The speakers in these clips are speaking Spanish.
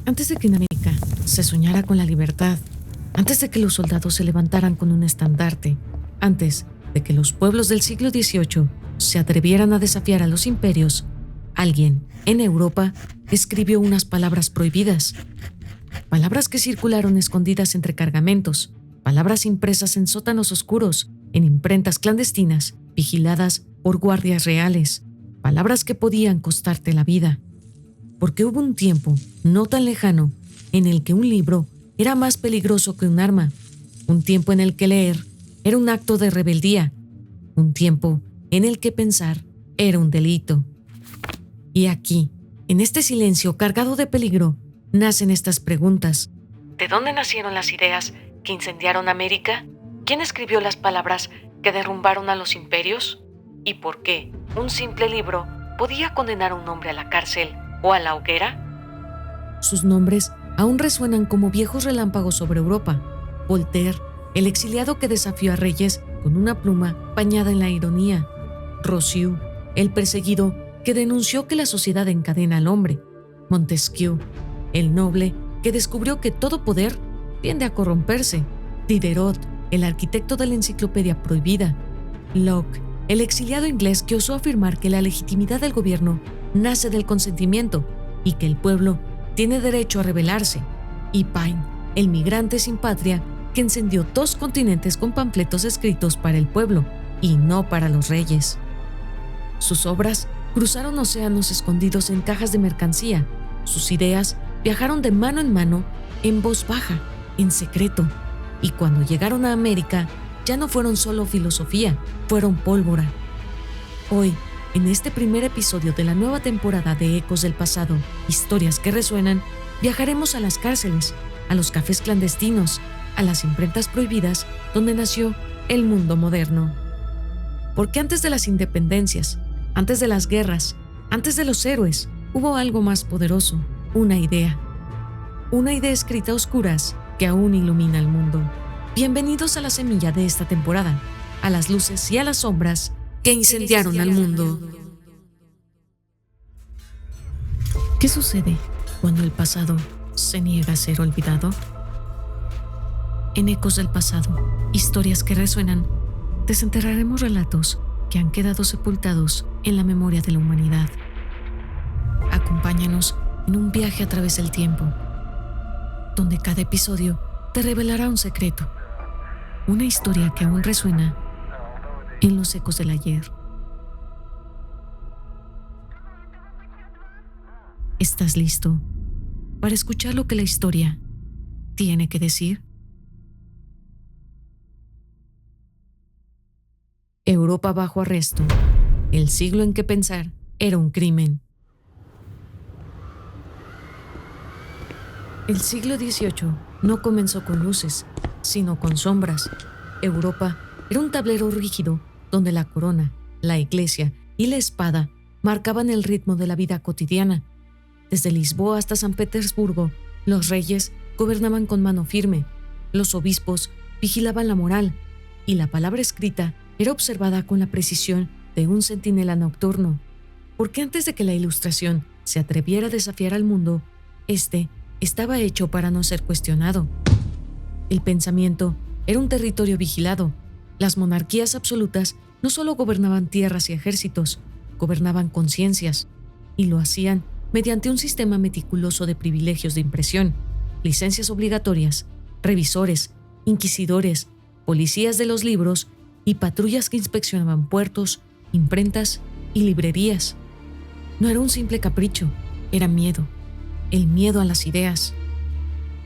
Antes de que en América se soñara con la libertad, antes de que los soldados se levantaran con un estandarte, antes de que los pueblos del siglo XVIII se atrevieran a desafiar a los imperios, alguien en Europa escribió unas palabras prohibidas. Palabras que circularon escondidas entre cargamentos, palabras impresas en sótanos oscuros, en imprentas clandestinas, vigiladas por guardias reales, palabras que podían costarte la vida. Porque hubo un tiempo, no tan lejano, en el que un libro era más peligroso que un arma, un tiempo en el que leer era un acto de rebeldía, un tiempo en el que pensar era un delito. Y aquí, en este silencio cargado de peligro, nacen estas preguntas. ¿De dónde nacieron las ideas que incendiaron América? ¿Quién escribió las palabras que derrumbaron a los imperios? ¿Y por qué un simple libro podía condenar a un hombre a la cárcel o a la hoguera? Sus nombres aún resuenan como viejos relámpagos sobre Europa. Voltaire, el exiliado que desafió a reyes con una pluma bañada en la ironía. Rousseau, el perseguido que denunció que la sociedad encadena al hombre. Montesquieu, el noble que descubrió que todo poder tiende a corromperse. Diderot, el arquitecto de la enciclopedia prohibida. Locke, el exiliado inglés que osó afirmar que la legitimidad del gobierno nace del consentimiento y que el pueblo tiene derecho a rebelarse. Y Paine, el migrante sin patria que encendió 2 continentes con panfletos escritos para el pueblo y no para los reyes. Sus obras cruzaron océanos escondidos en cajas de mercancía. Sus ideas viajaron de mano en voz baja, en secreto. Y cuando llegaron a América, ya no fueron solo filosofía, fueron pólvora. Hoy, en este primer episodio de la nueva temporada de Ecos del Pasado, Historias que Resuenan, viajaremos a las cárceles, a los cafés clandestinos, a las imprentas prohibidas donde nació el mundo moderno. Porque antes de las independencias, antes de las guerras, antes de los héroes, hubo algo más poderoso, una idea. Una idea escrita a oscuras que aún ilumina el mundo. Bienvenidos a la semilla de esta temporada, a las luces y a las sombras que incendiaron al mundo. ¿Qué sucede cuando el pasado se niega a ser olvidado? En Ecos del Pasado, Historias que Resuenan, desenterraremos relatos que han quedado sepultados en la memoria de la humanidad. Acompáñanos en un viaje a través del tiempo, donde cada episodio te revelará un secreto, una historia que aún resuena en los ecos del ayer. ¿Estás listo para escuchar lo que la historia tiene que decir? Europa bajo arresto, el siglo en que pensar era un crimen. El siglo XVIII no comenzó con luces, sino con sombras. Europa era un tablero rígido donde la corona, la iglesia y la espada marcaban el ritmo de la vida cotidiana. Desde Lisboa hasta San Petersburgo, los reyes gobernaban con mano firme, los obispos vigilaban la moral y la palabra escrita era observada con la precisión de un centinela nocturno. Porque antes de que la Ilustración se atreviera a desafiar al mundo, este estaba hecho para no ser cuestionado. El pensamiento era un territorio vigilado. Las monarquías absolutas no solo gobernaban tierras y ejércitos, gobernaban conciencias, y lo hacían mediante un sistema meticuloso de privilegios de impresión, licencias obligatorias, revisores, inquisidores, policías de los libros y patrullas que inspeccionaban puertos, imprentas y librerías. No era un simple capricho, era miedo, el miedo a las ideas.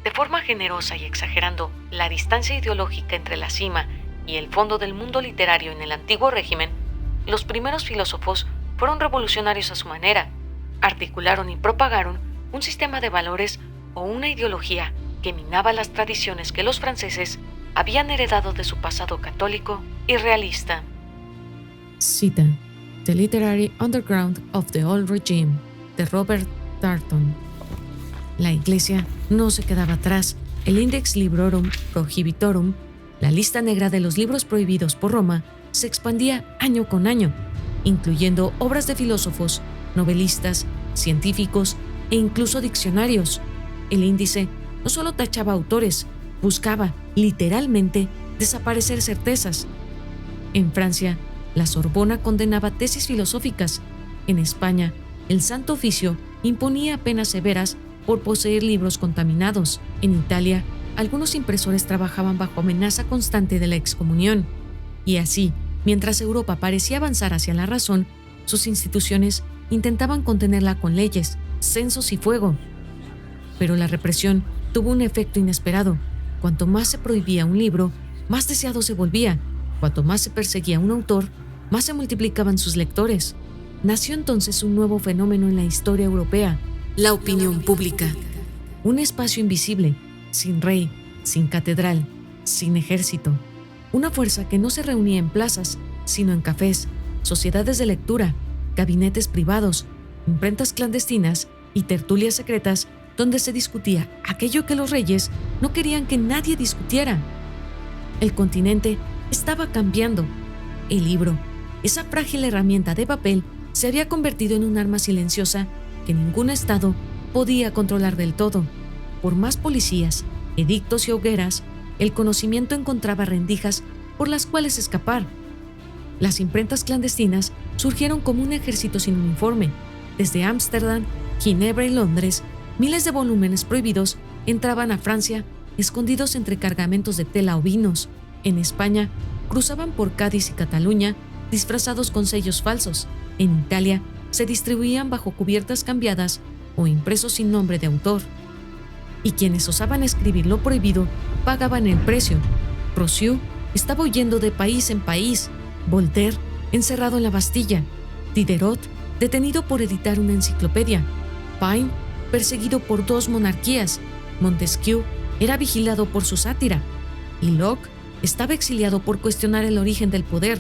De forma generosa y exagerando la distancia ideológica entre la cima y el fondo del mundo literario en el antiguo régimen, los primeros filósofos fueron revolucionarios a su manera. Articularon y propagaron un sistema de valores o una ideología que minaba las tradiciones que los franceses habían heredado de su pasado católico y realista. Cita: The Literary Underground of the Old Regime, de Robert Darnton. La Iglesia no se quedaba atrás. El Index Librorum Prohibitorum, la lista negra de los libros prohibidos por Roma, se expandía año con año, incluyendo obras de filósofos, novelistas, científicos e incluso diccionarios. El índice no solo tachaba autores, buscaba, literalmente, desaparecer certezas. En Francia, la Sorbona condenaba tesis filosóficas. En España, el Santo Oficio imponía penas severas por poseer libros contaminados. En Italia, algunos impresores trabajaban bajo amenaza constante de la excomunión. Y así, mientras Europa parecía avanzar hacia la razón, sus instituciones intentaban contenerla con leyes, censos y fuego. Pero la represión tuvo un efecto inesperado. Cuanto más se prohibía un libro, más deseado se volvía. Cuanto más se perseguía a un autor, más se multiplicaban sus lectores. Nació entonces un nuevo fenómeno en la historia europea: la opinión pública. Un espacio invisible, sin rey, sin catedral, sin ejército. Una fuerza que no se reunía en plazas, sino en cafés, sociedades de lectura, gabinetes privados, imprentas clandestinas y tertulias secretas donde se discutía aquello que los reyes no querían que nadie discutiera. El continente estaba cambiando. El libro, esa frágil herramienta de papel, se había convertido en un arma silenciosa que ningún Estado podía controlar del todo. Por más policías, edictos y hogueras, el conocimiento encontraba rendijas por las cuales escapar. Las imprentas clandestinas surgieron como un ejército sin uniforme. Desde Ámsterdam, Ginebra y Londres, miles de volúmenes prohibidos entraban a Francia escondidos entre cargamentos de tela o vinos. En España, cruzaban por Cádiz y Cataluña disfrazados con sellos falsos. En Italia, se distribuían bajo cubiertas cambiadas o impresos sin nombre de autor. Y quienes osaban escribir lo prohibido pagaban el precio. Rousseau estaba huyendo de país en país, Voltaire encerrado en la Bastilla, Diderot detenido por editar una enciclopedia, Paine perseguido por 2 monarquías, Montesquieu era vigilado por su sátira, y Locke estaba exiliado por cuestionar el origen del poder.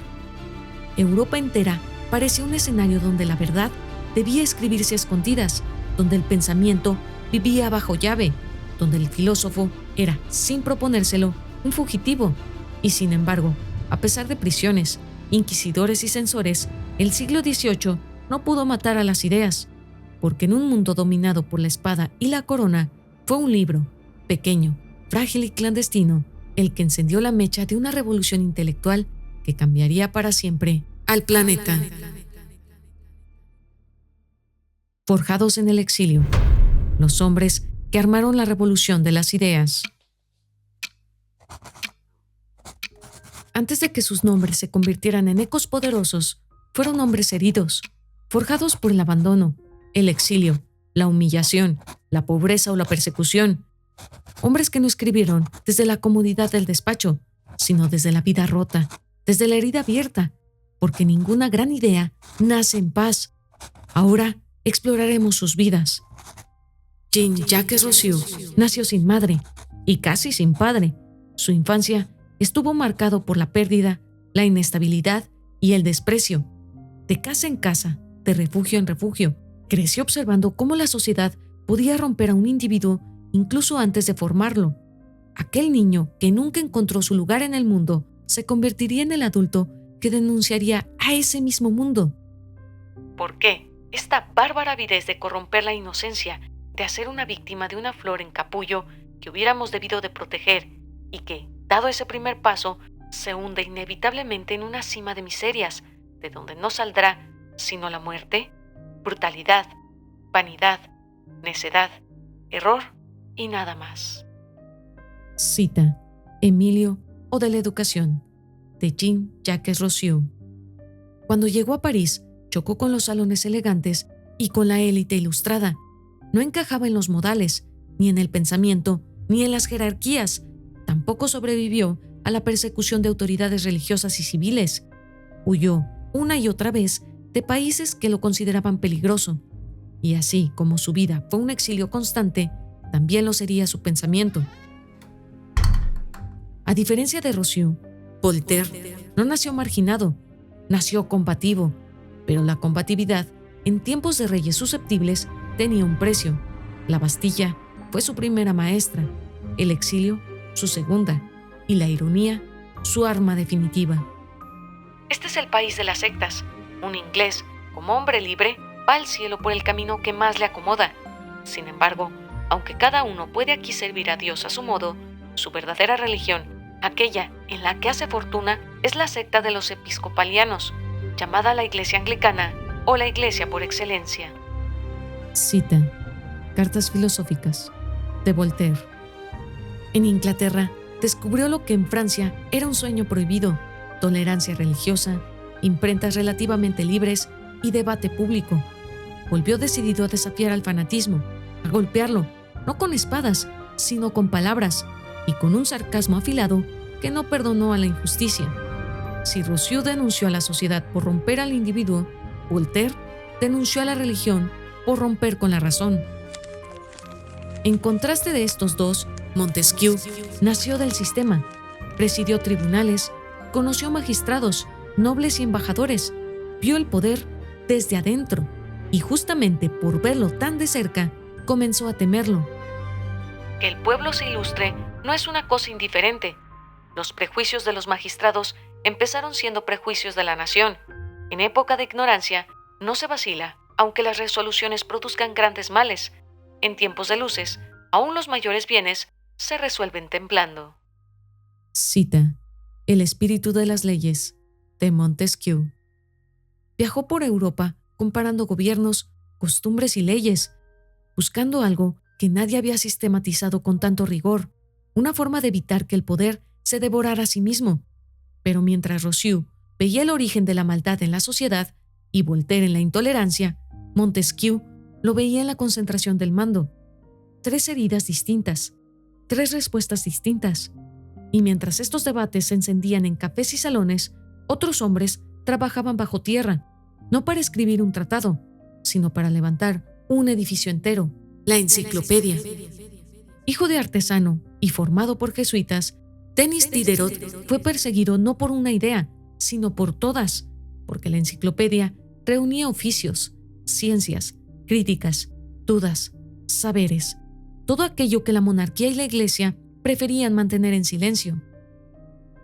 Europa entera parecía un escenario donde la verdad debía escribirse a escondidas, donde el pensamiento vivía bajo llave, donde el filósofo era, sin proponérselo, un fugitivo. Y sin embargo, a pesar de prisiones, inquisidores y censores, el siglo XVIII no pudo matar a las ideas, porque en un mundo dominado por la espada y la corona, fue un libro, pequeño, frágil y clandestino, el que encendió la mecha de una revolución intelectual que cambiaría para siempre al planeta. Forjados en el exilio, los hombres que armaron la revolución de las ideas. Antes de que sus nombres se convirtieran en ecos poderosos, fueron hombres heridos, forjados por el abandono, el exilio, la humillación, la pobreza o la persecución. Hombres que no escribieron desde la comodidad del despacho, sino desde la vida rota, desde la herida abierta, porque ninguna gran idea nace en paz. Ahora exploraremos sus vidas. Jean-Jacques Rousseau nació sin madre y casi sin padre. Su infancia estuvo marcado por la pérdida, la inestabilidad y el desprecio. De casa en casa, de refugio en refugio, creció observando cómo la sociedad podía romper a un individuo incluso antes de formarlo. Aquel niño que nunca encontró su lugar en el mundo se convertiría en el adulto que denunciaría a ese mismo mundo. ¿Por qué esta bárbara avidez de corromper la inocencia, de hacer una víctima de una flor en capullo que hubiéramos debido de proteger y que, dado ese primer paso, se hunde inevitablemente en una cima de miserias, de donde no saldrá sino la muerte, brutalidad, vanidad, necedad, error y nada más? Cita: Emilio o de la educación, de Jean-Jacques Rousseau. Cuando llegó a París, chocó con los salones elegantes y con la élite ilustrada. No encajaba en los modales, ni en el pensamiento, ni en las jerarquías. Tampoco sobrevivió a la persecución de autoridades religiosas y civiles. Huyó una y otra vez de países que lo consideraban peligroso. Y así como su vida fue un exilio constante, también lo sería su pensamiento. A diferencia de Rousseau, Voltaire no nació marginado, nació combativo, pero la combatividad, en tiempos de reyes susceptibles, tenía un precio. La Bastilla fue su primera maestra, el exilio su segunda, y la ironía su arma definitiva. Este es el país de las sectas. Un inglés, como hombre libre, va al cielo por el camino que más le acomoda. Sin embargo, aunque cada uno puede aquí servir a Dios a su modo, su verdadera religión, aquella en la que hace fortuna, es la secta de los episcopalianos, llamada la Iglesia Anglicana o la Iglesia por excelencia. Cita: Cartas filosóficas de Voltaire. En Inglaterra, descubrió lo que en Francia era un sueño prohibido: tolerancia religiosa, imprentas relativamente libres y debate público. Volvió decidido a desafiar al fanatismo, a golpearlo, no con espadas, sino con palabras, y con un sarcasmo afilado que no perdonó a la injusticia. Si Rousseau denunció a la sociedad por romper al individuo, Voltaire denunció a la religión por romper con la razón. En contraste de estos dos, Montesquieu nació del sistema, presidió tribunales, conoció magistrados, nobles y embajadores, vio el poder desde adentro y justamente por verlo tan de cerca, comenzó a temerlo. Que el pueblo se ilustre no es una cosa indiferente. Los prejuicios de los magistrados empezaron siendo prejuicios de la nación. En época de ignorancia no se vacila, aunque las resoluciones produzcan grandes males. En tiempos de luces, aún los mayores bienes se resuelven temblando. Cita: El espíritu de las leyes, de Montesquieu. Viajó por Europa comparando gobiernos, costumbres y leyes, buscando algo que nadie había sistematizado con tanto rigor, una forma de evitar que el poder se devorara a sí mismo. Pero mientras Rousseau veía el origen de la maldad en la sociedad y Voltaire en la intolerancia, Montesquieu lo veía en la concentración del mando. 3 heridas distintas, 3 respuestas distintas. Y mientras estos debates se encendían en cafés y salones, otros hombres trabajaban bajo tierra, no para escribir un tratado, sino para levantar un edificio entero, la enciclopedia. Hijo de artesano y formado por jesuitas, Denis Diderot fue perseguido no por una idea, sino por todas, porque la enciclopedia reunía oficios, ciencias, críticas, dudas, saberes, todo aquello que la monarquía y la iglesia preferían mantener en silencio.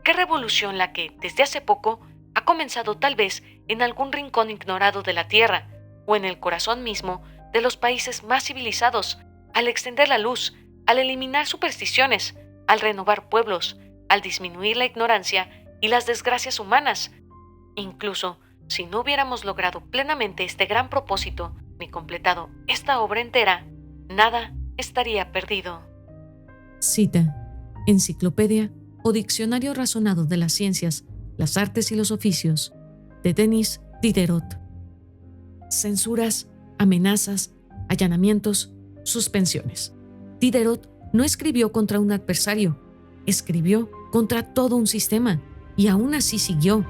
¿Qué revolución la que, desde hace poco, ha comenzado tal vez en algún rincón ignorado de la tierra o en el corazón mismo de los países más civilizados, al extender la luz, al eliminar supersticiones, al renovar pueblos, al disminuir la ignorancia y las desgracias humanas? Incluso si no hubiéramos logrado plenamente este gran propósito ni completado esta obra entera, nada estaría perdido. Cita: Enciclopedia o Diccionario Razonado de las Ciencias, las Artes y los Oficios, de Denis Diderot. Censuras, amenazas, allanamientos, suspensiones. Diderot no escribió contra un adversario, escribió contra todo un sistema, y aún así siguió,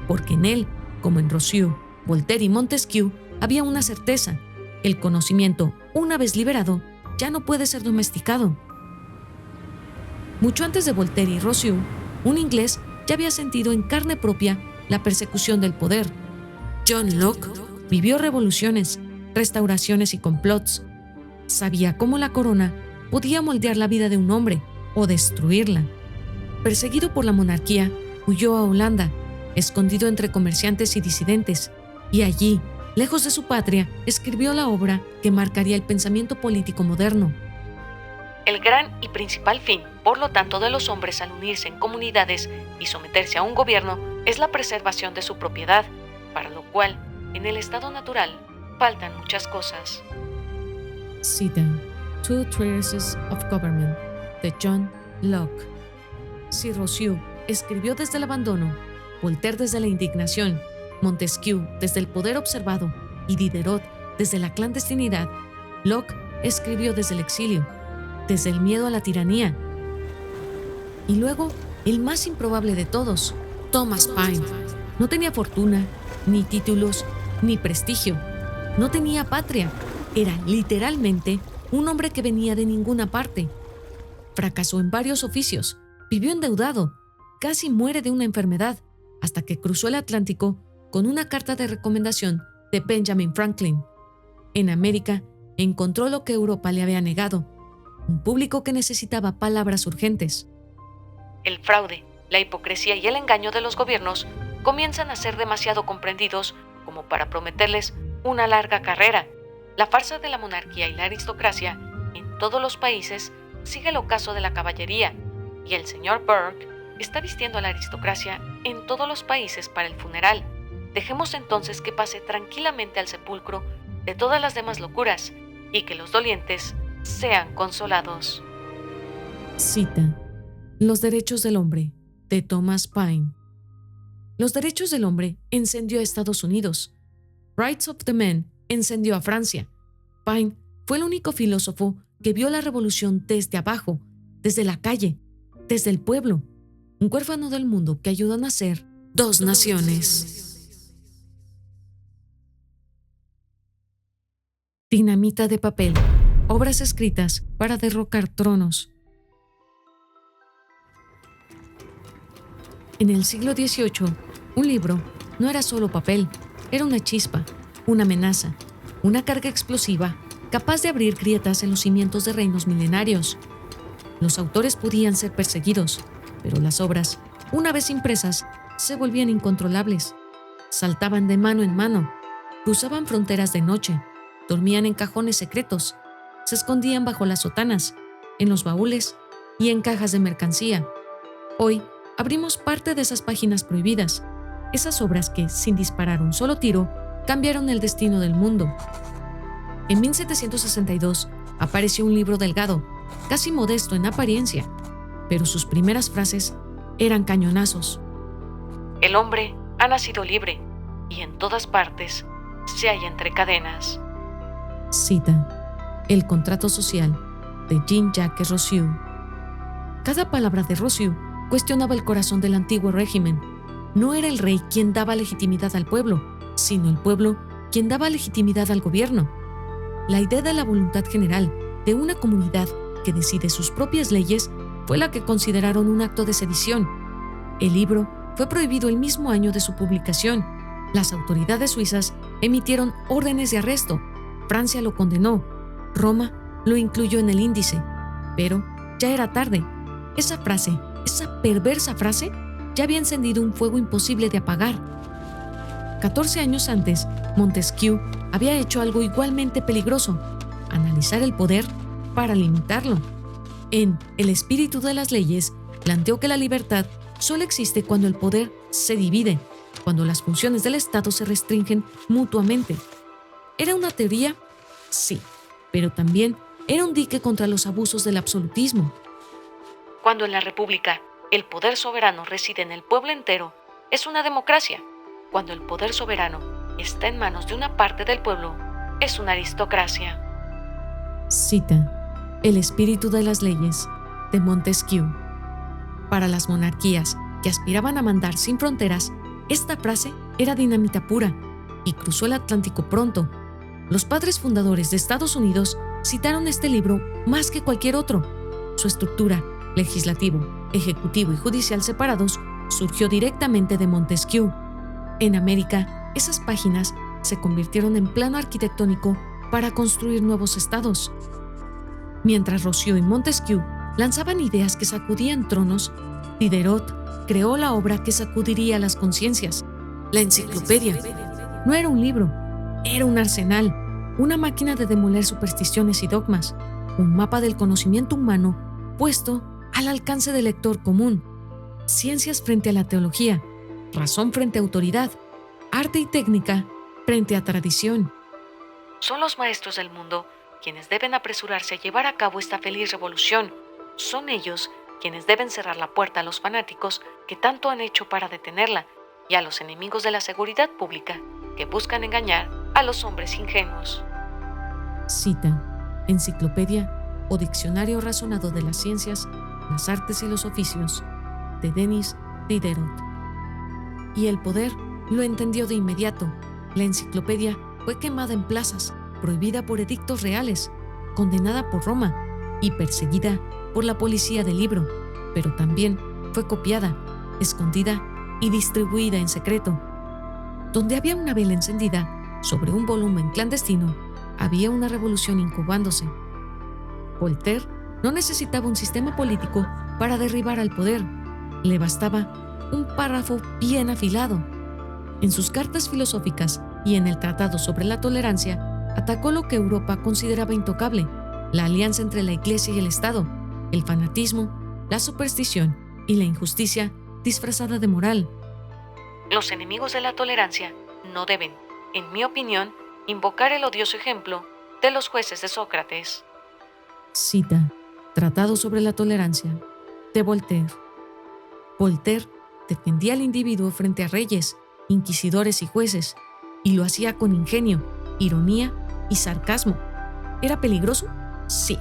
porque en él, como en Rousseau, Voltaire y Montesquieu, había una certeza: el conocimiento, una vez liberado, ya no puede ser domesticado. Mucho antes de Voltaire y Rousseau, un inglés ya había sentido en carne propia la persecución del poder. John Locke vivió revoluciones, restauraciones y complots. Sabía cómo la corona podía moldear la vida de un hombre o destruirla. Perseguido por la monarquía, huyó a Holanda, escondido entre comerciantes y disidentes, y allí, lejos de su patria, escribió la obra que marcaría el pensamiento político moderno. El gran y principal fin, por lo tanto, de los hombres al unirse en comunidades y someterse a un gobierno es la preservación de su propiedad, para lo cual, en el estado natural, faltan muchas cosas. Cita: Two Treatises of Government, de John Locke. Si Rousseau escribió desde el abandono, Voltaire desde la indignación, Montesquieu desde el poder observado y Diderot desde la clandestinidad, Locke escribió desde el exilio, desde el miedo a la tiranía. Y luego, el más improbable de todos, Thomas Paine. No tenía fortuna, ni títulos, ni prestigio. No tenía patria. Era literalmente un hombre que venía de ninguna parte. Fracasó en varios oficios, vivió endeudado, casi muere de una enfermedad, hasta que cruzó el Atlántico con una carta de recomendación de Benjamin Franklin. En América encontró lo que Europa le había negado: un público que necesitaba palabras urgentes. El fraude, la hipocresía y el engaño de los gobiernos comienzan a ser demasiado comprendidos como para prometerles una larga carrera. La farsa de la monarquía y la aristocracia en todos los países sigue el ocaso de la caballería y el señor Burke está vistiendo a la aristocracia en todos los países para el funeral. Dejemos entonces que pase tranquilamente al sepulcro de todas las demás locuras y que los dolientes sean consolados. Cita: Los derechos del hombre, de Thomas Paine. Los derechos del hombre encendió a Estados Unidos. Rights of the Man encendió a Francia. Paine fue el único filósofo que vio la revolución desde abajo, desde la calle, desde el pueblo, un huérfano del mundo que ayudó a nacer dos naciones. Dinamita de papel, obras escritas para derrocar tronos. En el siglo XVIII, un libro no era solo papel, era una chispa, una amenaza, una carga explosiva capaz de abrir grietas en los cimientos de reinos milenarios. Los autores podían ser perseguidos, pero las obras, una vez impresas, se volvían incontrolables. Saltaban de mano en mano, cruzaban fronteras de noche, dormían en cajones secretos, se escondían bajo las sotanas, en los baúles y en cajas de mercancía. Hoy abrimos parte de esas páginas prohibidas, esas obras que, sin disparar un solo tiro, cambiaron el destino del mundo. En 1762 apareció un libro delgado, casi modesto en apariencia, pero sus primeras frases eran cañonazos. El hombre ha nacido libre y en todas partes se halla entre cadenas. Cita: El contrato social, de Jean-Jacques Rousseau. Cada palabra de Rousseau cuestionaba el corazón del antiguo régimen. No era el rey quien daba legitimidad al pueblo, sino el pueblo quien daba legitimidad al gobierno. La idea de la voluntad general de una comunidad que decide sus propias leyes fue la que consideraron un acto de sedición. El libro fue prohibido el mismo año de su publicación. Las autoridades suizas emitieron órdenes de arresto. Francia lo condenó. Roma lo incluyó en el índice. Pero ya era tarde. Esa frase, esa perversa frase, ya había encendido un fuego imposible de apagar. 14 años antes, Montesquieu había hecho algo igualmente peligroso: analizar el poder para limitarlo. En El espíritu de las leyes, planteó que la libertad solo existe cuando el poder se divide, cuando las funciones del Estado se restringen mutuamente. ¿Era una teoría? Sí, pero también era un dique contra los abusos del absolutismo. Cuando en la República el poder soberano reside en el pueblo entero, es una democracia. Cuando el poder soberano está en manos de una parte del pueblo, es una aristocracia. Cita: El espíritu de las leyes, de Montesquieu. Para las monarquías que aspiraban a mandar sin fronteras, esta frase era dinamita pura y cruzó el Atlántico pronto. Los padres fundadores de Estados Unidos citaron este libro más que cualquier otro. Su estructura, legislativo, ejecutivo y judicial separados, surgió directamente de Montesquieu. En América, esas páginas se convirtieron en plano arquitectónico para construir nuevos estados. Mientras Rousseau y Montesquieu lanzaban ideas que sacudían tronos, Diderot creó la obra que sacudiría las conciencias: la enciclopedia. No era un libro, era un arsenal, una máquina de demoler supersticiones y dogmas, un mapa del conocimiento humano puesto al alcance del lector común. Ciencias frente a la teología, razón frente a autoridad, arte y técnica frente a tradición. Son los maestros del mundo quienes deben apresurarse a llevar a cabo esta feliz revolución. Son ellos quienes deben cerrar la puerta a los fanáticos que tanto han hecho para detenerla y a los enemigos de la seguridad pública que buscan engañar a los hombres ingenuos. Cita: Enciclopedia o Diccionario Razonado de las Ciencias, las Artes y los Oficios, de Denis Diderot. Y el poder lo entendió de inmediato. La enciclopedia fue quemada en plazas, prohibida por edictos reales, condenada por Roma y perseguida por la policía del libro, pero también fue copiada, escondida y distribuida en secreto. Donde había una vela encendida sobre un volumen clandestino, había una revolución incubándose. Voltaire no necesitaba un sistema político para derribar al poder, le bastaba un párrafo bien afilado. En sus cartas filosóficas y en el Tratado sobre la Tolerancia, atacó lo que Europa consideraba intocable, la alianza entre la Iglesia y el Estado, el fanatismo, la superstición y la injusticia disfrazada de moral. Los enemigos de la tolerancia no deben, en mi opinión, invocar el odioso ejemplo de los jueces de Sócrates. Cita: Tratado sobre la tolerancia, de Voltaire. Voltaire defendía al individuo frente a reyes, inquisidores y jueces, y lo hacía con ingenio, ironía y sarcasmo. ¿Era peligroso? Sí,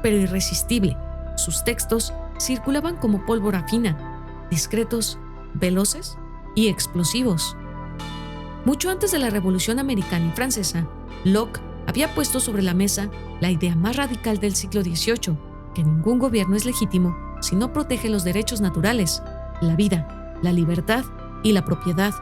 pero irresistible. Sus textos circulaban como pólvora fina, discretos, veloces y explosivos. Mucho antes de la Revolución Americana y Francesa, Locke había puesto sobre la mesa la idea más radical del siglo XVIII, que ningún gobierno es legítimo si no protege los derechos naturales, la vida, la libertad y la propiedad.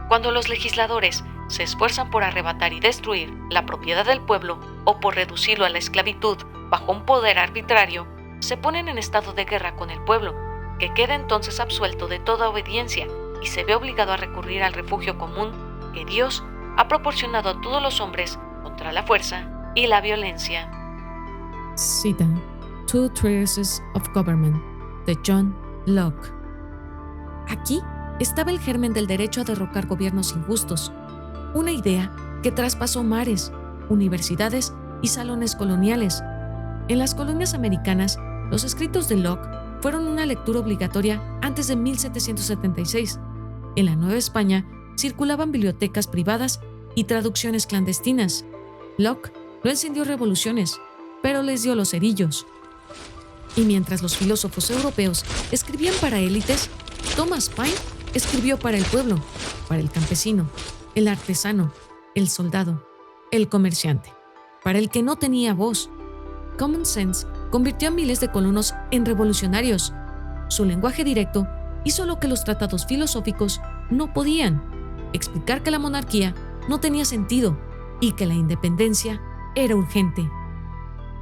Cuando los legisladores se esfuerzan por arrebatar y destruir la propiedad del pueblo o por reducirlo a la esclavitud bajo un poder arbitrario, se ponen en estado de guerra con el pueblo, que queda entonces absuelto de toda obediencia y se ve obligado a recurrir al refugio común que Dios ha proporcionado a todos los hombres contra la fuerza y la violencia. Cita: Two Treatises of Government, de John Locke. Aquí estaba el germen del derecho a derrocar gobiernos injustos, una idea que traspasó mares, universidades y salones coloniales. En las colonias americanas, los escritos de Locke fueron una lectura obligatoria antes de 1776. En la Nueva España circulaban bibliotecas privadas y traducciones clandestinas. Locke no encendió revoluciones, pero les dio los cerillos. Y mientras los filósofos europeos escribían para élites, Thomas Paine escribió para el pueblo, para el campesino, el artesano, el soldado, el comerciante, para el que no tenía voz. Common Sense convirtió a miles de colonos en revolucionarios. Su lenguaje directo hizo lo que los tratados filosóficos no podían: explicar que la monarquía no tenía sentido y que la independencia era urgente.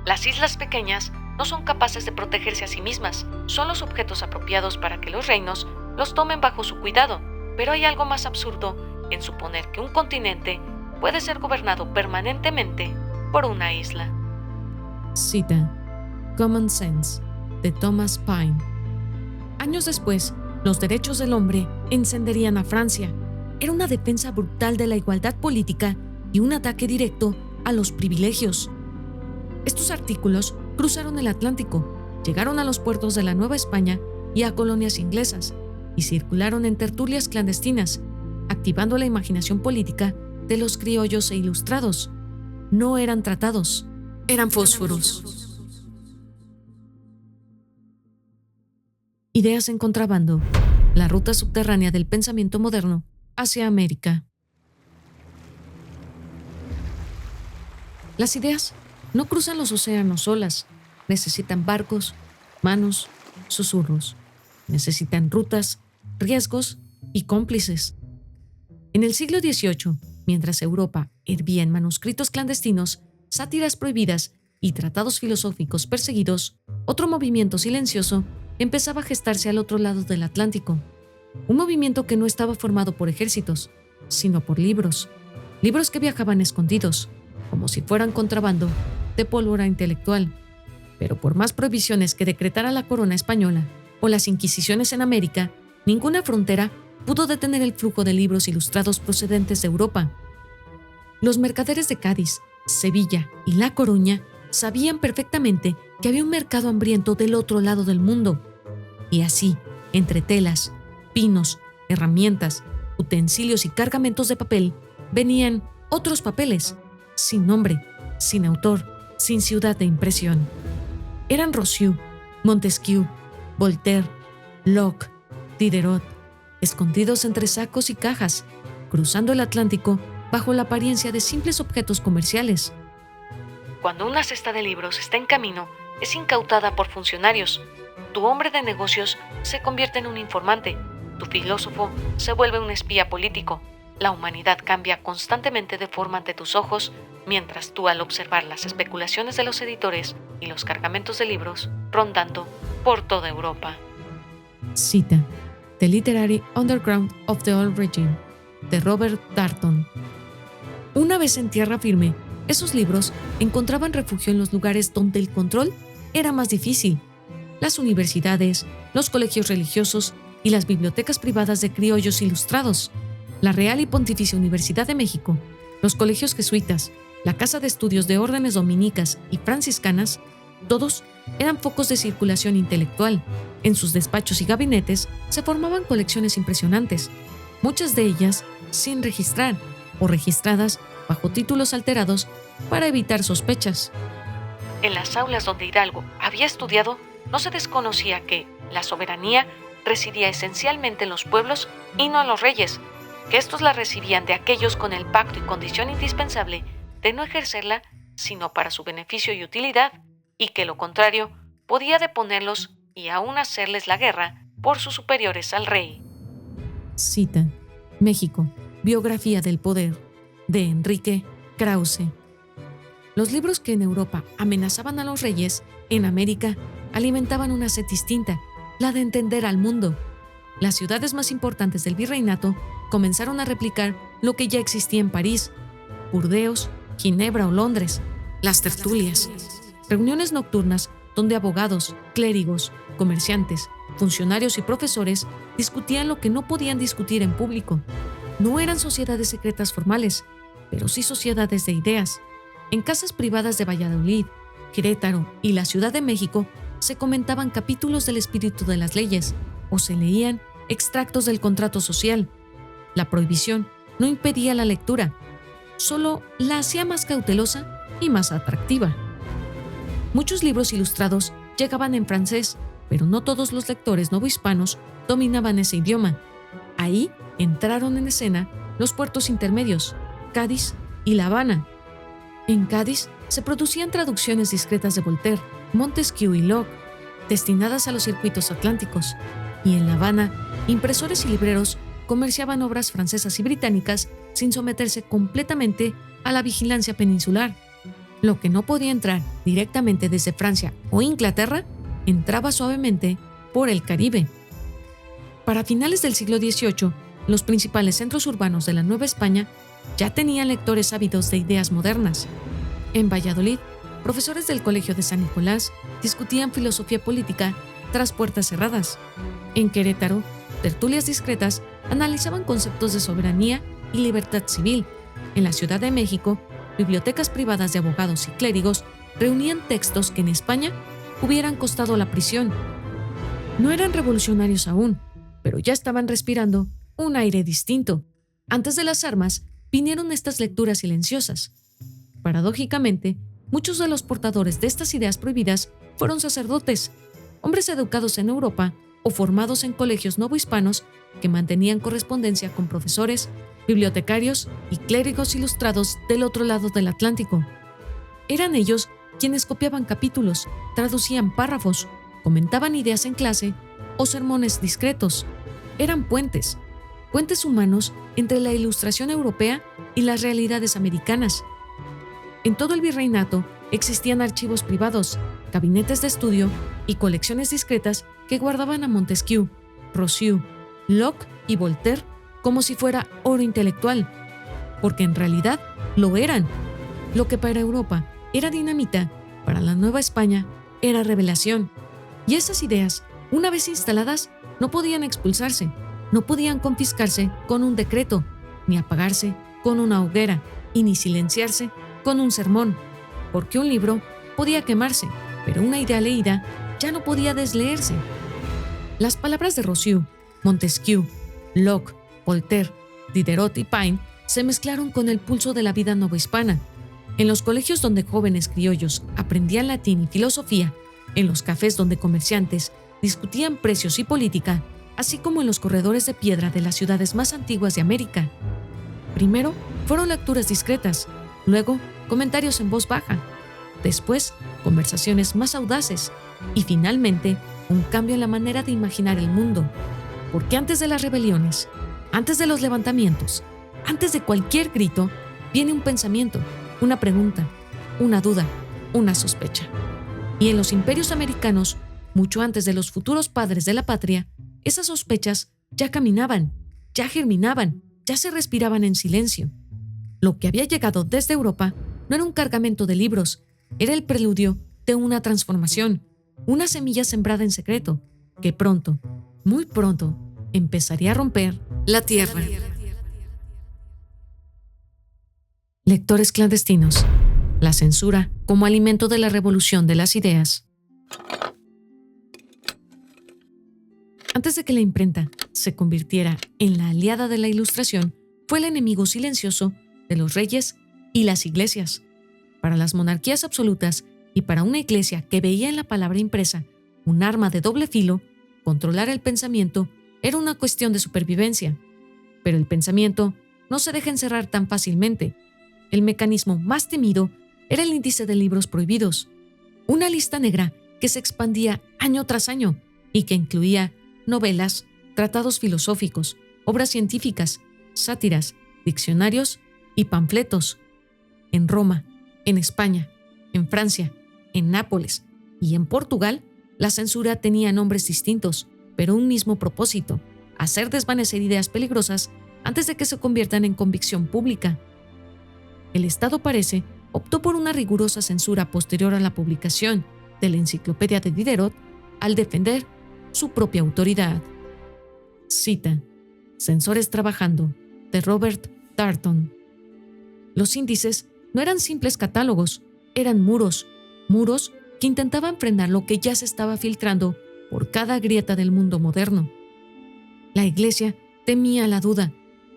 Las islas pequeñas no son capaces de protegerse a sí mismas, son los objetos apropiados para que los reinos los tomen bajo su cuidado, pero hay algo más absurdo en suponer que un continente puede ser gobernado permanentemente por una isla. Cita: Common Sense, de Thomas Paine. Años después, los derechos del hombre encenderían a Francia. Era una defensa brutal de la igualdad política y un ataque directo a los privilegios. Estos artículos cruzaron el Atlántico, llegaron a los puertos de la Nueva España y a colonias inglesas, y circularon en tertulias clandestinas, activando la imaginación política de los criollos e ilustrados. No eran tratados, eran fósforos. Ideas en contrabando, la ruta subterránea del pensamiento moderno hacia América. Las ideas no cruzan los océanos solas, necesitan barcos, manos, susurros. Necesitan rutas, riesgos y cómplices. En el siglo XVIII, mientras Europa hervía en manuscritos clandestinos, sátiras prohibidas y tratados filosóficos perseguidos, otro movimiento silencioso empezaba a gestarse al otro lado del Atlántico. Un movimiento que no estaba formado por ejércitos, sino por libros. Libros que viajaban escondidos, como si fueran contrabando de pólvora intelectual. Pero por más prohibiciones que decretara la corona española o las inquisiciones en América, ninguna frontera pudo detener el flujo de libros ilustrados procedentes de Europa. Los mercaderes de Cádiz, Sevilla y La Coruña sabían perfectamente que había un mercado hambriento del otro lado del mundo. Y así, entre telas, pinos, herramientas, utensilios y cargamentos de papel, venían otros papeles, sin nombre, sin autor, sin ciudad de impresión. Eran Rousseau, Montesquieu, Voltaire, Locke, Diderot, escondidos entre sacos y cajas, cruzando el Atlántico bajo la apariencia de simples objetos comerciales. Cuando una cesta de libros está en camino, es incautada por funcionarios. Tu hombre de negocios se convierte en un informante. Tu filósofo se vuelve un espía político. La humanidad cambia constantemente de forma ante tus ojos, mientras tú, al observar las especulaciones de los editores y los cargamentos de libros rondando por toda Europa. Cita: The Literary Underground of the Old Regime, de Robert Darnton. Una vez en tierra firme, Esos libros encontraban refugio en los lugares donde el control era más difícil: las universidades, los colegios religiosos y las bibliotecas privadas de criollos ilustrados, la Real y Pontificia Universidad de México, los colegios jesuitas, la Casa de Estudios de órdenes dominicas y franciscanas. Todos eran focos de circulación intelectual. En sus despachos y gabinetes se formaban colecciones impresionantes, muchas de ellas sin registrar o registradas bajo títulos alterados para evitar sospechas. En las aulas donde Hidalgo había estudiado, no se desconocía que la soberanía residía esencialmente en los pueblos y no en los reyes, que estos la recibían de aquellos con el pacto y condición indispensable de no ejercerla sino para su beneficio y utilidad, y que lo contrario podía deponerlos y aún hacerles la guerra por sus superiores al rey. Cita: México, Biografía del Poder, de Enrique Krause. Los libros que en Europa amenazaban a los reyes, en América alimentaban una sed distinta, la de entender al mundo. Las ciudades más importantes del virreinato comenzaron a replicar lo que ya existía en París: Burdeos, Ginebra o Londres, las tertulias, reuniones nocturnas donde abogados, clérigos, comerciantes, funcionarios y profesores discutían lo que no podían discutir en público. No eran sociedades secretas formales, pero sí sociedades de ideas. En casas privadas de Valladolid, Querétaro y la Ciudad de México se comentaban capítulos del espíritu de las leyes o se leían extractos del contrato social. La prohibición no impedía la lectura, solo la hacía más cautelosa y más atractiva. Muchos libros ilustrados llegaban en francés, pero no todos los lectores novohispanos dominaban ese idioma. Ahí entraron en escena los puertos intermedios, Cádiz y La Habana. En Cádiz se producían traducciones discretas de Voltaire, Montesquieu y Locke, destinadas a los circuitos atlánticos, y en La Habana, impresores y libreros comerciaban obras francesas y británicas sin someterse completamente a la vigilancia peninsular. Lo que no podía entrar directamente desde Francia o Inglaterra, entraba suavemente por el Caribe. Para finales del siglo XVIII, los principales centros urbanos de la Nueva España ya tenían lectores ávidos de ideas modernas. En Valladolid, profesores del Colegio de San Nicolás discutían filosofía política tras puertas cerradas. En Querétaro, tertulias discretas analizaban conceptos de soberanía y libertad civil. En la Ciudad de México, bibliotecas privadas de abogados y clérigos reunían textos que en España hubieran costado la prisión. No eran revolucionarios aún, pero ya estaban respirando un aire distinto. Antes de las armas, vinieron estas lecturas silenciosas. Paradójicamente, muchos de los portadores de estas ideas prohibidas fueron sacerdotes, hombres educados en Europa o formados en colegios novohispanos que mantenían correspondencia con profesores, bibliotecarios y clérigos ilustrados del otro lado del Atlántico. Eran ellos quienes copiaban capítulos, traducían párrafos, comentaban ideas en clase o sermones discretos. Eran puentes humanos entre la ilustración europea y las realidades americanas. En todo el virreinato existían archivos privados, gabinetes de estudio y colecciones discretas que guardaban a Montesquieu, Rousseau, Locke y Voltaire como si fuera oro intelectual, porque en realidad lo eran. Lo que para Europa era dinamita, para la Nueva España era revelación. Y esas ideas, una vez instaladas, no podían expulsarse, no podían confiscarse con un decreto, ni apagarse con una hoguera, y ni silenciarse con un sermón, porque un libro podía quemarse, pero una idea leída ya no podía desleerse. Las palabras de Rousseau, Montesquieu, Locke, Voltaire, Diderot y Paine se mezclaron con el pulso de la vida novohispana. En los colegios donde jóvenes criollos aprendían latín y filosofía, en los cafés donde comerciantes discutían precios y política, así como en los corredores de piedra de las ciudades más antiguas de América. Primero fueron lecturas discretas, luego comentarios en voz baja, después conversaciones más audaces y finalmente un cambio en la manera de imaginar el mundo. Porque antes de las rebeliones, antes de los levantamientos, antes de cualquier grito, viene un pensamiento, una pregunta, una duda, una sospecha. Y en los imperios americanos, mucho antes de los futuros padres de la patria, esas sospechas ya caminaban, ya germinaban, ya se respiraban en silencio. Lo que había llegado desde Europa no era un cargamento de libros, era el preludio de una transformación, una semilla sembrada en secreto, que pronto, muy pronto, empezaría a romper la tierra. Lectores clandestinos. La censura como alimento de la revolución de las ideas. Antes de que la imprenta se convirtiera en la aliada de la Ilustración, fue el enemigo silencioso de los reyes y las iglesias. Para las monarquías absolutas y para una iglesia que veía en la palabra impresa un arma de doble filo, controlar el pensamiento era una cuestión de supervivencia. Pero el pensamiento no se deja encerrar tan fácilmente. El mecanismo más temido era el índice de libros prohibidos, una lista negra que se expandía año tras año y que incluía novelas, tratados filosóficos, obras científicas, sátiras, diccionarios y panfletos. En Roma, en España, en Francia, en Nápoles y en Portugal, la censura tenía nombres distintos, pero un mismo propósito: hacer desvanecer ideas peligrosas antes de que se conviertan en convicción pública. El Estado, parece, optó por una rigurosa censura posterior a la publicación de la Enciclopedia de Diderot al defender su propia autoridad. Cita: Censores trabajando, de Robert Darnton. Los índices no eran simples catálogos, eran muros que intentaban frenar lo que ya se estaba filtrando por cada grieta del mundo moderno. La Iglesia temía la duda,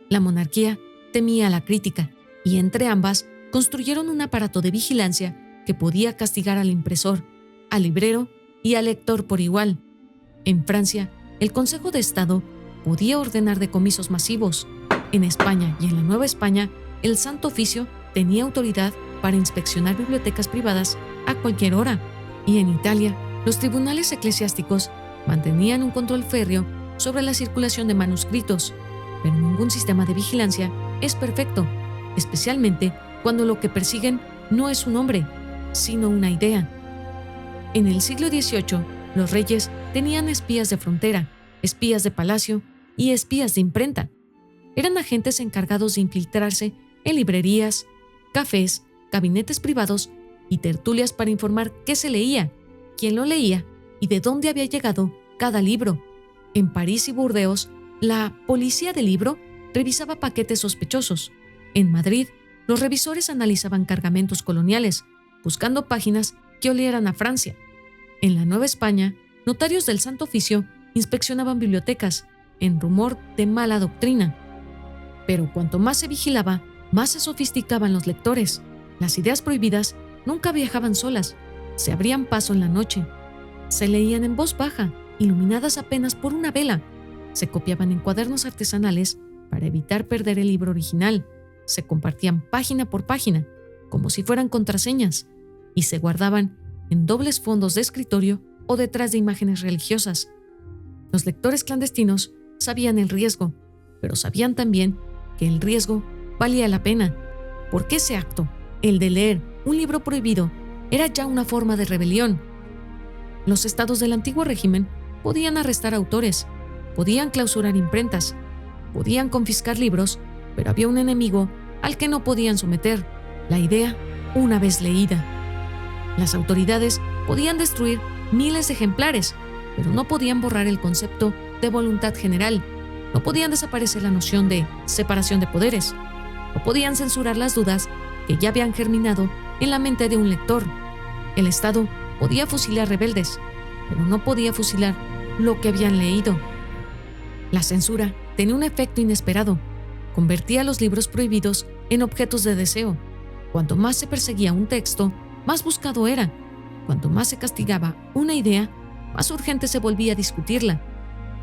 la monarquía temía la crítica, y entre ambas construyeron un aparato de vigilancia que podía castigar al impresor, al librero y al lector por igual. En Francia, el Consejo de Estado podía ordenar decomisos masivos. En España y en la Nueva España, el Santo Oficio tenía autoridad para inspeccionar bibliotecas privadas a cualquier hora. Y en Italia, los tribunales eclesiásticos mantenían un control férreo sobre la circulación de manuscritos. Pero ningún sistema de vigilancia es perfecto, especialmente cuando lo que persiguen no es un hombre, sino una idea. En el siglo XVIII, los reyes tenían espías de frontera, espías de palacio y espías de imprenta. Eran agentes encargados de infiltrarse en librerías, cafés, gabinetes privados y tertulias para informar qué se leía, quién lo leía y de dónde había llegado cada libro. En París y Burdeos, la policía del libro revisaba paquetes sospechosos. En Madrid, los revisores analizaban cargamentos coloniales, buscando páginas que olieran a Francia. En la Nueva España, notarios del Santo Oficio inspeccionaban bibliotecas, en rumor de mala doctrina. Pero cuanto más se vigilaba, más se sofisticaban los lectores. Las ideas prohibidas nunca viajaban solas, se abrían paso en la noche. Se leían en voz baja, iluminadas apenas por una vela. Se copiaban en cuadernos artesanales para evitar perder el libro original. Se compartían página por página, como si fueran contraseñas, y se guardaban en dobles fondos de escritorio o detrás de imágenes religiosas. Los lectores clandestinos sabían el riesgo, pero sabían también que el riesgo valía la pena, porque ese acto, el de leer un libro prohibido, era ya una forma de rebelión. Los estados del antiguo régimen podían arrestar autores, podían clausurar imprentas, podían confiscar libros, pero había un enemigo al que no podían someter: la idea una vez leída. Las autoridades podían destruir miles de ejemplares, pero no podían borrar el concepto de voluntad general, no podían desaparecer la noción de separación de poderes, no podían censurar las dudas que ya habían germinado en la mente de un lector. El Estado podía fusilar rebeldes, pero no podía fusilar lo que habían leído. La censura tenía un efecto inesperado: convertía los libros prohibidos en objetos de deseo. Cuanto más se perseguía un texto, más buscado era. Cuanto más se castigaba una idea, más urgente se volvía a discutirla.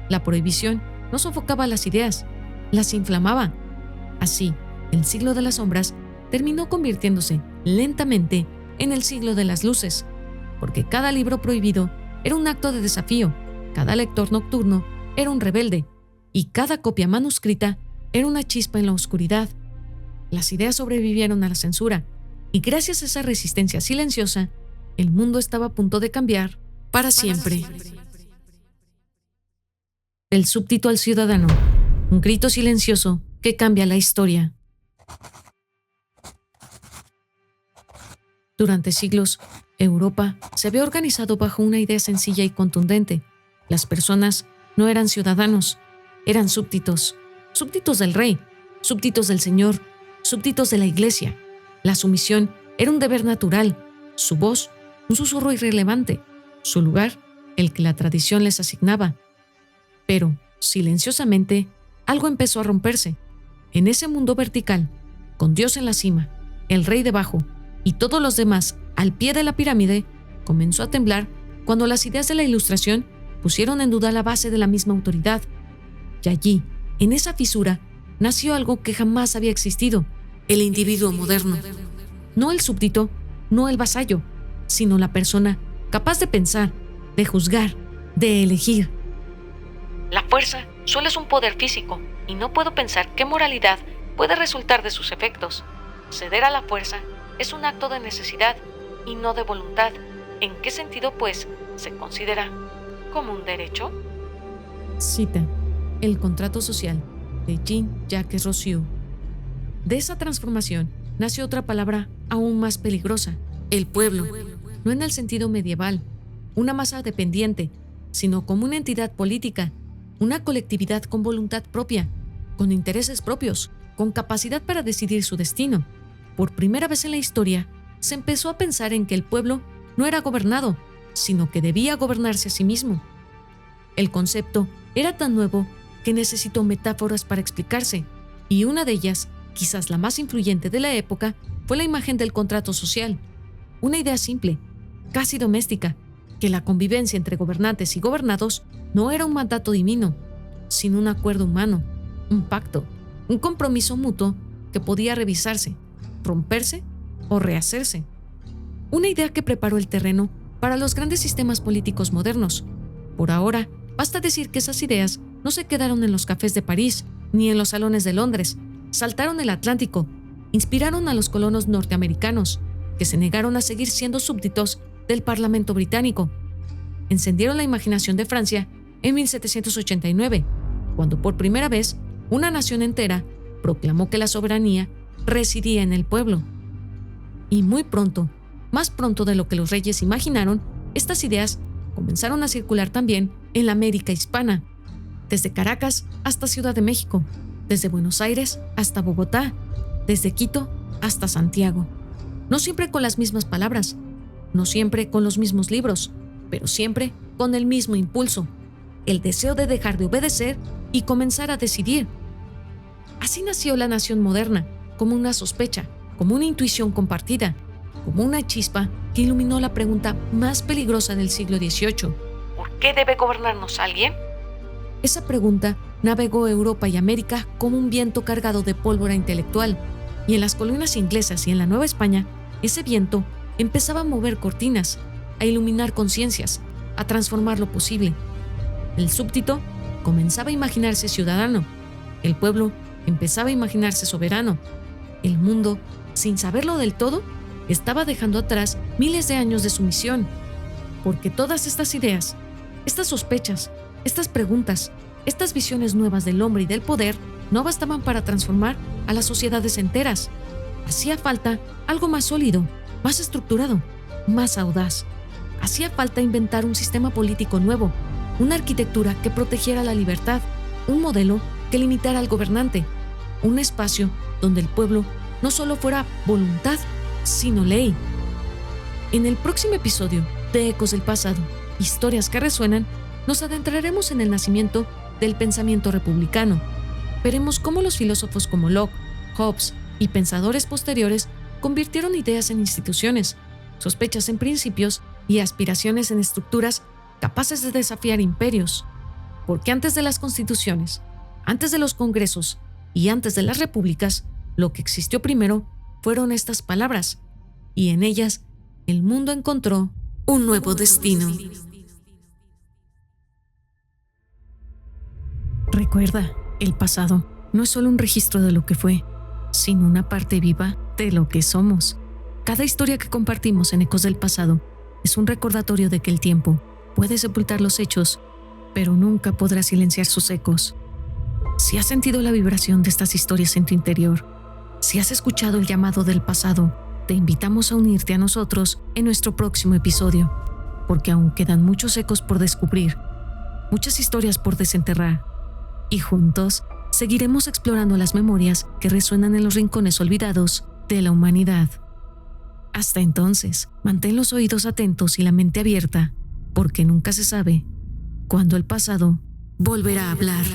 La prohibición no sofocaba las ideas, las inflamaba. Así, el siglo de las sombras terminó convirtiéndose lentamente en el siglo de las luces, porque cada libro prohibido era un acto de desafío, cada lector nocturno era un rebelde, y cada copia manuscrita era una chispa en la oscuridad. Las ideas sobrevivieron a la censura, y gracias a esa resistencia silenciosa, el mundo estaba a punto de cambiar para siempre. Del súbdito al ciudadano, un grito silencioso que cambia la historia. Durante siglos, Europa se había organizado bajo una idea sencilla y contundente. Las personas no eran ciudadanos, eran súbditos, súbditos del rey, súbditos del Señor, súbditos de la Iglesia. La sumisión era un deber natural, su voz, un susurro irrelevante, su lugar, el que la tradición les asignaba. Pero, silenciosamente, algo empezó a romperse. En ese mundo vertical, con Dios en la cima, el rey debajo y todos los demás al pie de la pirámide, comenzó a temblar cuando las ideas de la Ilustración pusieron en duda la base de la misma autoridad. Y allí, en esa fisura, nació algo que jamás había existido: el individuo moderno. No el súbdito, no el vasallo, sino la persona capaz de pensar, de juzgar, de elegir. La fuerza solo es un poder físico, y no puedo pensar qué moralidad puede resultar de sus efectos. Ceder a la fuerza es un acto de necesidad y no de voluntad. ¿En qué sentido, pues, se considera como un derecho? Cita: El contrato social, de Jean-Jacques Rousseau. De esa transformación nació otra palabra aún más peligrosa: el pueblo. No en el sentido medieval, una masa dependiente, sino como una entidad política, una colectividad con voluntad propia, con intereses propios, con capacidad para decidir su destino. Por primera vez en la historia, se empezó a pensar en que el pueblo no era gobernado, sino que debía gobernarse a sí mismo. El concepto era tan nuevo que necesitó metáforas para explicarse, y una de ellas, quizás la más influyente de la época, fue la imagen del contrato social. Una idea simple, casi doméstica, que la convivencia entre gobernantes y gobernados no era un mandato divino, sino un acuerdo humano, un pacto, un compromiso mutuo que podía revisarse, romperse o rehacerse. Una idea que preparó el terreno para los grandes sistemas políticos modernos. Por ahora, basta decir que esas ideas no se quedaron en los cafés de París ni en los salones de Londres. Saltaron el Atlántico, inspiraron a los colonos norteamericanos, que se negaron a seguir siendo súbditos del Parlamento británico. Encendieron la imaginación de Francia en 1789, cuando por primera vez una nación entera proclamó que la soberanía residía en el pueblo. Y muy pronto, más pronto de lo que los reyes imaginaron, estas ideas comenzaron a circular también en la América hispana, desde Caracas hasta Ciudad de México, desde Buenos Aires hasta Bogotá, desde Quito hasta Santiago. No siempre con las mismas palabras, no siempre con los mismos libros, pero siempre con el mismo impulso: el deseo de dejar de obedecer y comenzar a decidir. Así nació la nación moderna, como una sospecha, como una intuición compartida, como una chispa que iluminó la pregunta más peligrosa del siglo XVIII: ¿por qué debe gobernarnos alguien? Esa pregunta navegó Europa y América como un viento cargado de pólvora intelectual, y en las colonias inglesas y en la Nueva España, ese viento empezaba a mover cortinas, a iluminar conciencias, a transformar lo posible. El súbdito comenzaba a imaginarse ciudadano, el pueblo empezaba a imaginarse soberano. El mundo, sin saberlo del todo, estaba dejando atrás miles de años de sumisión, porque todas estas ideas, estas sospechas, estas preguntas, estas visiones nuevas del hombre y del poder no bastaban para transformar a las sociedades enteras. Hacía falta algo más sólido, más estructurado, más audaz. Hacía falta inventar un sistema político nuevo, una arquitectura que protegiera la libertad, un modelo que limitara al gobernante, un espacio donde el pueblo no solo fuera voluntad, sino ley. En el próximo episodio de Ecos del Pasado, Historias que Resuenan, nos adentraremos en el nacimiento del pensamiento republicano. Veremos cómo los filósofos como Locke, Hobbes y pensadores posteriores convirtieron ideas en instituciones, sospechas en principios y aspiraciones en estructuras capaces de desafiar imperios. Porque antes de las constituciones, antes de los congresos y antes de las repúblicas, lo que existió primero fueron estas palabras, y en ellas el mundo encontró un nuevo destino. Recuerda, el pasado no es solo un registro de lo que fue, sino una parte viva de lo que somos. Cada historia que compartimos en Ecos del Pasado es un recordatorio de que el tiempo puede sepultar los hechos, pero nunca podrá silenciar sus ecos. Si has sentido la vibración de estas historias en tu interior, si has escuchado el llamado del pasado, te invitamos a unirte a nosotros en nuestro próximo episodio, porque aún quedan muchos ecos por descubrir, muchas historias por desenterrar, y juntos seguiremos explorando las memorias que resuenan en los rincones olvidados de la humanidad. Hasta entonces, mantén los oídos atentos y la mente abierta, porque nunca se sabe cuándo el pasado volverá a hablar.